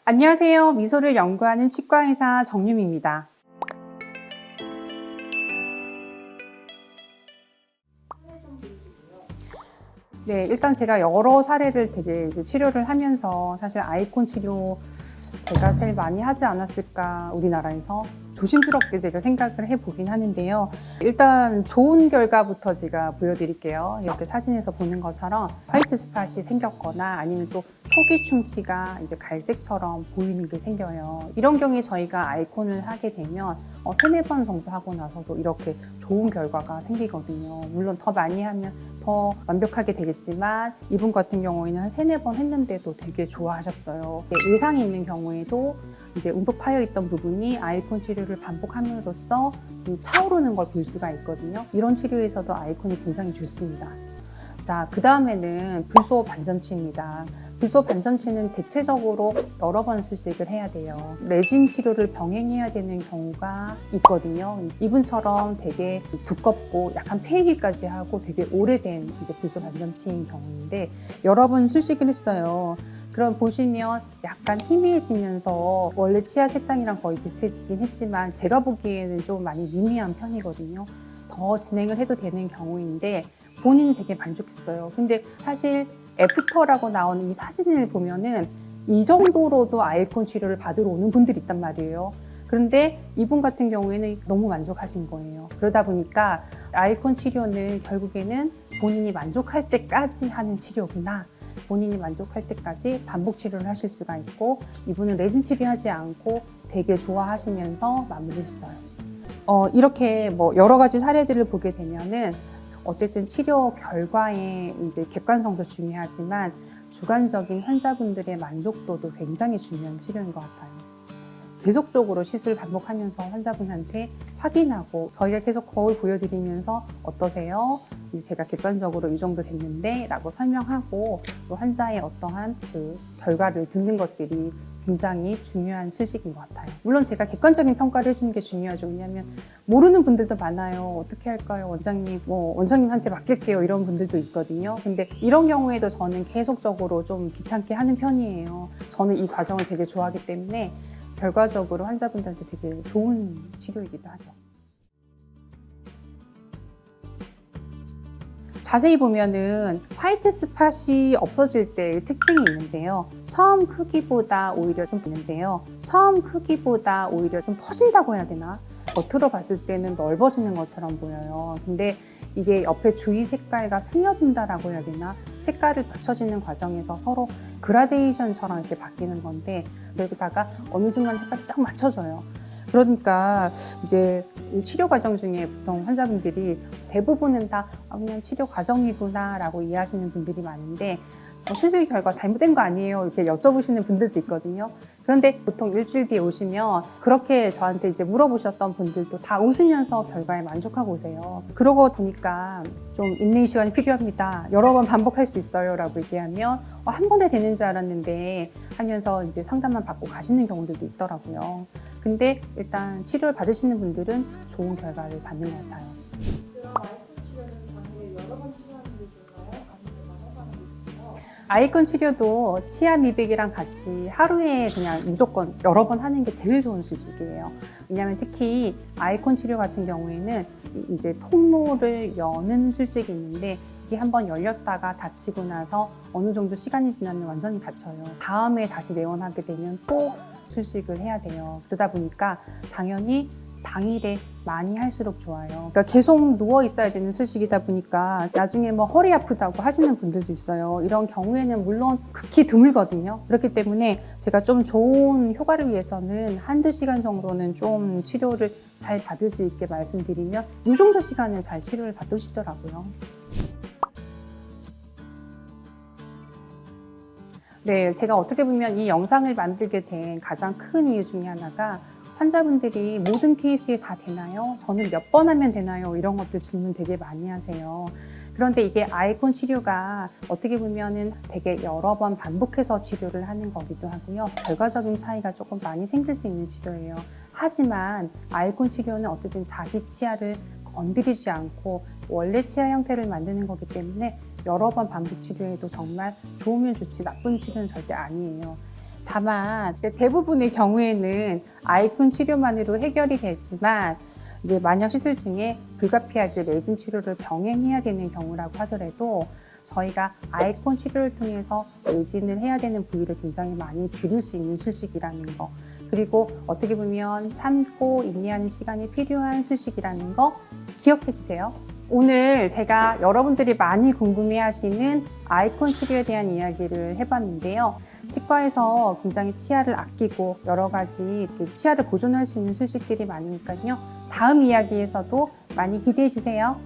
안녕하세요. 미소를 연구하는 치과의사 정유미입니다. 네, 일단 제가 여러 사례를 되게 치료를 하면서 사실 아이콘 치료 제가 제일 많이 하지 않았을까, 우리나라에서. 조심스럽게 제가 생각을 해보긴 하는데요. 일단 좋은 결과부터 제가 보여드릴게요. 이렇게 사진에서 보는 것처럼 화이트 스팟이 생겼거나 아니면 또 초기 충치가 이제 갈색처럼 보이는 게 생겨요. 이런 경우에 저희가 아이콘을 하게 되면 3-4번 정도 하고 나서도 이렇게 좋은 결과가 생기거든요. 물론 더 많이 하면 더 완벽하게 되겠지만 이분 같은 경우에는 한 3-4번 했는데도 되게 좋아하셨어요. 외상이 있는 경우에도 이제 움푹 파여 있던 부분이 아이콘 치료를 반복함으로써 차오르는 걸 볼 수가 있거든요. 이런 치료에서도 아이콘이 굉장히 좋습니다. 자, 그 다음에는 불소 반점치입니다. 불소 반점치는 대체적으로 여러 번 수식을 해야 돼요. 레진 치료를 병행해야 되는 경우가 있거든요. 이분처럼 되게 두껍고 약간 폐기까지 하고 되게 오래된 이제 불소 반점치인 경우인데 여러 번 수식을 했어요. 그럼 보시면 약간 희미해지면서 원래 치아 색상이랑 거의 비슷해지긴 했지만 제가 보기에는 좀 많이 미미한 편이거든요. 더 진행을 해도 되는 경우인데 본인이 되게 만족했어요. 근데 사실 애프터라고 나오는 이 사진을 보면은 이 정도로도 아이콘 치료를 받으러 오는 분들이 있단 말이에요. 그런데 이분 같은 경우에는 너무 만족하신 거예요. 그러다 보니까 아이콘 치료는 결국에는 본인이 만족할 때까지 하는 치료구나. 본인이 만족할 때까지 반복 치료를 하실 수가 있고 이분은 레진 치료하지 않고 되게 좋아하시면서 마무리했어요. 이렇게 뭐 여러 가지 사례들을 보게 되면은 어쨌든 치료 결과의 이제 객관성도 중요하지만 주관적인 환자분들의 만족도도 굉장히 중요한 치료인 것 같아요. 계속적으로 시술을 반복하면서 환자분한테 확인하고 저희가 계속 거울 보여드리면서 어떠세요? 제가 객관적으로 이 정도 됐는데 라고 설명하고 또 환자의 어떠한 그 결과를 듣는 것들이 굉장히 중요한 수식인 것 같아요. 물론 제가 객관적인 평가를 해주는 게 중요하죠. 왜냐하면 모르는 분들도 많아요. 어떻게 할까요? 원장님, 원장님한테 맡길게요. 이런 분들도 있거든요. 근데 이런 경우에도 저는 계속적으로 좀 귀찮게 하는 편이에요. 저는 이 과정을 되게 좋아하기 때문에 결과적으로 환자분들한테 되게 좋은 치료이기도 하죠. 자세히 보면은 화이트 스팟이 없어질 때의 특징이 있는데요. 처음 크기보다 오히려 좀 퍼진다고 해야 되나? 겉으로 봤을 때는 넓어지는 것처럼 보여요. 근데 이게 옆에 주위 색깔과 스며든다라고 해야 되나? 색깔을 받쳐지는 과정에서 서로 그라데이션처럼 이렇게 바뀌는 건데 여기다가 어느 순간 색깔이 쫙 맞춰져요. 그러니까 이제 치료 과정 중에 보통 환자분들이 대부분은 다 그냥 치료 과정이구나 라고 이해하시는 분들이 많은데 수술 결과 잘못된 거 아니에요? 이렇게 여쭤보시는 분들도 있거든요. 그런데 보통 일주일 뒤에 오시면 그렇게 저한테 이제 물어보셨던 분들도 다 웃으면서 결과에 만족하고 오세요. 그러고 보니까 좀 인내의 시간이 필요합니다. 여러 번 반복할 수 있어요 라고 얘기하면 한 번에 되는 줄 알았는데 하면서 이제 상담만 받고 가시는 경우들도 있더라고요. 근데 일단 치료를 받으시는 분들은 좋은 결과를 받는 것 같아요. 아이콘 치료도 치아 미백이랑 같이 하루에 그냥 무조건 여러 번 하는 게 제일 좋은 수식이에요. 왜냐하면 특히 아이콘 치료 같은 경우에는 이제 통로를 여는 수식이 있는데 이게 한번 열렸다가 닫히고 나서 어느 정도 시간이 지나면 완전히 닫혀요. 다음에 다시 내원하게 되면 또 수식을 해야 돼요. 그러다 보니까 당연히 당일에 많이 할수록 좋아요. 그러니까 계속 누워 있어야 되는 수식이다 보니까 나중에 뭐 허리 아프다고 하시는 분들도 있어요. 이런 경우에는 물론 극히 드물거든요. 그렇기 때문에 제가 좀 좋은 효과를 위해서는 1-2시간 정도는 좀 치료를 잘 받을 수 있게 말씀드리면 이 정도 시간은 잘 치료를 받으시더라고요. 네, 제가 어떻게 보면 이 영상을 만들게 된 가장 큰 이유 중에 하나가 환자분들이 모든 케이스에 다 되나요? 저는 몇 번 하면 되나요? 이런 것들 질문 되게 많이 하세요. 그런데 이게 아이콘 치료가 어떻게 보면은 되게 여러 번 반복해서 치료를 하는 거기도 하고요. 결과적인 차이가 조금 많이 생길 수 있는 치료예요. 하지만 아이콘 치료는 어쨌든 자기 치아를 건드리지 않고 원래 치아 형태를 만드는 거기 때문에 여러 번 반복 치료해도 정말 좋으면 좋지 나쁜 치료는 절대 아니에요. 다만 대부분의 경우에는 아이콘 치료만으로 해결이 되지만 이제 만약 시술 중에 불가피하게 레진 치료를 병행해야 되는 경우라고 하더라도 저희가 아이콘 치료를 통해서 레진을 해야 되는 부위를 굉장히 많이 줄일 수 있는 수식이라는 거, 그리고 어떻게 보면 참고 인내하는 시간이 필요한 수식이라는 거 기억해 주세요. 오늘 제가 여러분들이 많이 궁금해하시는 아이콘 치료에 대한 이야기를 해봤는데요. 치과에서 굉장히 치아를 아끼고 여러 가지 치아를 보존할 수 있는 수식들이 많으니까요. 다음 이야기에서도 많이 기대해 주세요.